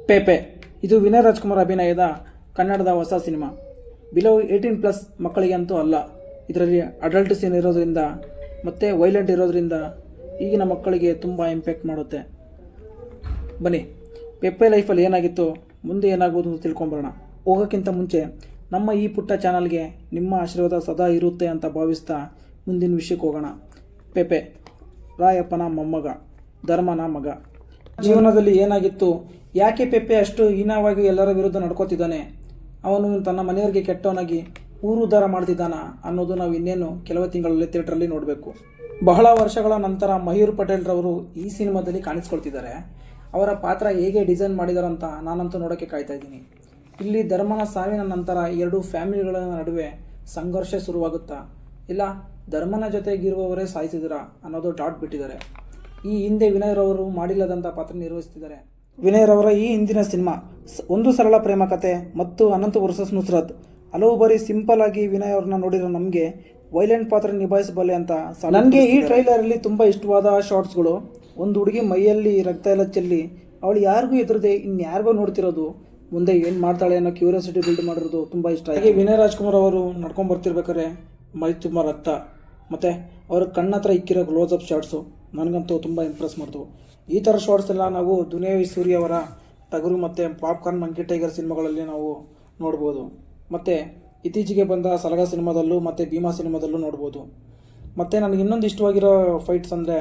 ಪೇಪೆ ಇದು ವಿನಯ್ ರಾಜ್ಕುಮಾರ್ ಅಭಿನಯದ ಕನ್ನಡದ ಹೊಸ ಸಿನಿಮಾ. ಬಿಲೋ 18+ ಮಕ್ಕಳಿಗೆ ಅಂತೂ ಅಲ್ಲ. ಇದರಲ್ಲಿ ಅಡಲ್ಟ್ ಸೀನ್ ಇರೋದ್ರಿಂದ ಮತ್ತು ವೈಲೆಂಟ್ ಇರೋದ್ರಿಂದ ಈಗಿನ ಮಕ್ಕಳಿಗೆ ತುಂಬ ಇಂಪ್ಯಾಕ್ಟ್ ಮಾಡುತ್ತೆ. ಬನ್ನಿ, ಪೆಪ್ಪೆ ಲೈಫಲ್ಲಿ ಏನಾಗಿತ್ತು, ಮುಂದೆ ಏನಾಗ್ಬೋದು ಅಂತ ತಿಳ್ಕೊಂಬರೋಣ. ಹೋಗೋಕ್ಕಿಂತ ಮುಂಚೆ ನಮ್ಮ ಈ ಪುಟ್ಟ ಚಾನಲ್ಗೆ ನಿಮ್ಮ ಆಶೀರ್ವಾದ ಸದಾ ಇರುತ್ತೆ ಅಂತ ಭಾವಿಸ್ತಾ ಮುಂದಿನ ವಿಷಯಕ್ಕೆ ಹೋಗೋಣ. ಪೆಪ್ಪೆ ರಾಯಪ್ಪನ ಮೊಮ್ಮಗ, ಧರ್ಮನ ಮಗ. ಜೀವನದಲ್ಲಿ ಏನಾಗಿತ್ತು, ಯಾಕೆ ಪೆಪ್ಪೆ ಅಷ್ಟು ಹೀನವಾಗಿ ಎಲ್ಲರ ವಿರುದ್ಧ ನಡ್ಕೋತಿದ್ದಾನೆ, ಅವನು ತನ್ನ ಮನೆಯವರಿಗೆ ಕೆಟ್ಟವನಾಗಿ ಊರು ಉದ್ಧಾರ ಮಾಡ್ತಿದ್ದಾನ ಅನ್ನೋದು ನಾವು ಇನ್ನೇನು ಕೆಲವು ತಿಂಗಳಲ್ಲಿ ಥಿಯೇಟ್ರಲ್ಲಿ ನೋಡಬೇಕು. ಬಹಳ ವರ್ಷಗಳ ನಂತರ ಮಯೂರ್ ಪಟೇಲ್ ರವರು ಈ ಸಿನಿಮಾದಲ್ಲಿ ಕಾಣಿಸ್ಕೊಳ್ತಿದ್ದಾರೆ. ಅವರ ಪಾತ್ರ ಹೇಗೆ ಡಿಸೈನ್ ಮಾಡಿದಾರಂತ ನಾನಂತೂ ನೋಡೋಕ್ಕೆ ಕಾಯ್ತಾ ಇದ್ದೀನಿ. ಇಲ್ಲಿ ಧರ್ಮನ ಸಾವಿನ ನಂತರ ಎರಡು ಫ್ಯಾಮಿಲಿಗಳ ನಡುವೆ ಸಂಘರ್ಷ ಶುರುವಾಗುತ್ತಾ, ಇಲ್ಲ ಧರ್ಮನ ಜೊತೆಗಿರುವವರೇ ಸಾಯಿಸಿದಿರಾ ಅನ್ನೋದು ಡಾಟ್ ಬಿಟ್ಟಿದ್ದಾರೆ. ಈ ಹಿಂದೆ ವಿನಯ್ ರವರು ಮಾಡಿಲ್ಲದಂಥ ಪಾತ್ರ ನಿರ್ವಹಿಸ್ತಿದ್ದಾರೆ. ವಿನಯ್ ರವರ ಈ ಹಿಂದಿನ ಸಿನಿಮಾ ಒಂದು ಸರಳ ಪ್ರೇಮ ಕಥೆ ಮತ್ತು ಅನಂತ್ ವರ್ಸಸ್ ನುಸ್ರತ್. ಹಲವು ಬಾರಿ ಸಿಂಪಲ್ ಆಗಿ ವಿನಯ್ ಅವ್ರನ್ನ ನೋಡಿರೋ ನಮಗೆ ವೈಲೆಂಟ್ ಪಾತ್ರ ನಿಭಾಯಿಸಬಲ್ಲೆ ಅಂತ ನನಗೆ ಈ ಟ್ರೈಲರಲ್ಲಿ ತುಂಬ ಇಷ್ಟವಾದ ಶಾರ್ಟ್ಸ್ಗಳು. ಒಂದು ಹುಡುಗಿ ಮೈಯಲ್ಲಿ ರಕ್ತ ಎಲ್ಲ ಚೆಲ್ಲಿ ಅವಳು ಯಾರಿಗೂ ಎದುರದೆ ಇನ್ಯಾರಿಗೋ ನೋಡ್ತಿರೋದು, ಮುಂದೆ ಏನು ಮಾಡ್ತಾಳೆ ಅನ್ನೋ ಕ್ಯೂರಿಯಾಸಿಟಿ ಬಿಲ್ಡ್ ಮಾಡಿರೋದು ತುಂಬ ಇಷ್ಟ. ಹಾಗೆ ವಿನಯ್ ರಾಜ್ಕುಮಾರ್ ಅವರು ನಡ್ಕೊಂಡು ಬರ್ತಿರ್ಬೇಕಾದ್ರೆ ಮೈ ತುಂಬ ರಕ್ತ ಮತ್ತು ಅವ್ರ ಕಣ್ಣತ್ರ ಇಕ್ಕಿರೋ ಕ್ಲೋಸಪ್ ಶಾರ್ಟ್ಸು ನನಗಂತೂ ತುಂಬ ಇಂಪ್ರೆಸ್ ಮಾಡ್ತು. ಈ ಥರ ಶಾರ್ಟ್ಸ್ ಎಲ್ಲ ನಾವು ದುನಿಯಾವಿ ಸೂರ್ಯ ಅವರ ಟಗರು ಮತ್ತು ಪಾಪ್ಕಾರ್ನ್ ಮಂಕಿ ಟೈಗರ್ ಸಿನಿಮಾಗಳಲ್ಲಿ ನಾವು ನೋಡ್ಬೋದು. ಮತ್ತು ಇತ್ತೀಚೆಗೆ ಬಂದ ಸಲಗ ಸಿನಿಮಾದಲ್ಲೂ ಮತ್ತು ಭೀಮಾ ಸಿನಿಮಾದಲ್ಲೂ ನೋಡ್ಬೋದು. ಮತ್ತು ನನಗೆ ಇನ್ನೊಂದು ಇಷ್ಟವಾಗಿರೋ ಫೈಟ್ಸ್ ಅಂದರೆ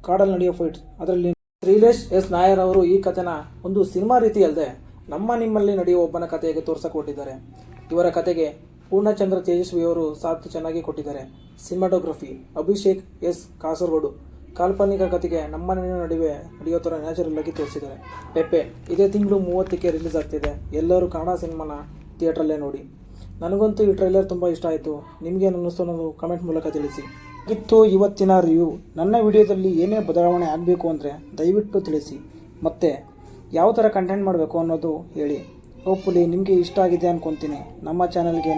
ಕಾಡಲ್ಲಿ ನಡೆಯೋ ಫೈಟ್ಸ್. ಅದರಲ್ಲಿ ಶ್ರೀಲೇಶ್ ಎಸ್ ನಾಯರ್ ಅವರು ಈ ಕಥೆನ ಒಂದು ಸಿನಿಮಾ ರೀತಿ ಅಲ್ಲದೆ ನಮ್ಮ ನಿಮ್ಮಲ್ಲಿ ನಡೆಯುವ ಒಬ್ಬನ ಕಥೆಗೆ ತೋರ್ಸಕೊಟ್ಟಿದ್ದಾರೆ. ಇವರ ಕಥೆಗೆ ಪೂರ್ಣಚಂದ್ರ ತೇಜಸ್ವಿಯವರು ಸಾಥ್ ಚೆನ್ನಾಗಿ ಕೊಟ್ಟಿದ್ದಾರೆ. Cinematography Abhishek S Kasaragod. ಕಾಲ್ಪನಿಕ ಕಥೆಗೆ ನಮ್ಮ ನಡುವೆ ನಡೆಯೋ ಥರ ನ್ಯಾಚುರಲ್ ಆಗಿ ತೋರಿಸಿದ್ದಾರೆ. ಪೆಪ್ಪೆ ಇದೇ ತಿಂಗಳು 30ಕ್ಕೆ ರಿಲೀಸ್ ಆಗ್ತಿದೆ. ಎಲ್ಲರೂ ಕನ್ನಡ ಸಿನಿಮಾನ ಥಿಯೇಟ್ರಲ್ಲೇ ನೋಡಿ. ನನಗಂತೂ ಈ ಟ್ರೈಲರ್ ತುಂಬ ಇಷ್ಟ ಆಯಿತು. ನಿಮಗೇನು ಅನ್ನಿಸ್ತು ಅನ್ನೋದು ಕಮೆಂಟ್ ಮೂಲಕ ತಿಳಿಸಿ. ಇತ್ತು ಇವತ್ತಿನ ರಿವ್ಯೂ. ನನ್ನ ವಿಡಿಯೋದಲ್ಲಿ ಏನೇ ಬದಲಾವಣೆ ಆಗಬೇಕು ಅಂದರೆ ದಯವಿಟ್ಟು ತಿಳಿಸಿ. ಮತ್ತು ಯಾವ ಥರ ಕಂಟೆಂಟ್ ಮಾಡಬೇಕು ಅನ್ನೋದು ಹೇಳಿ. ಹೋಪ್ಫುಲಿ ನಿಮಗೆ ಇಷ್ಟ ಆಗಿದೆ ಅಂದ್ಕೊತೀನಿ. ನಮ್ಮ ಚಾನಲ್ಗೆ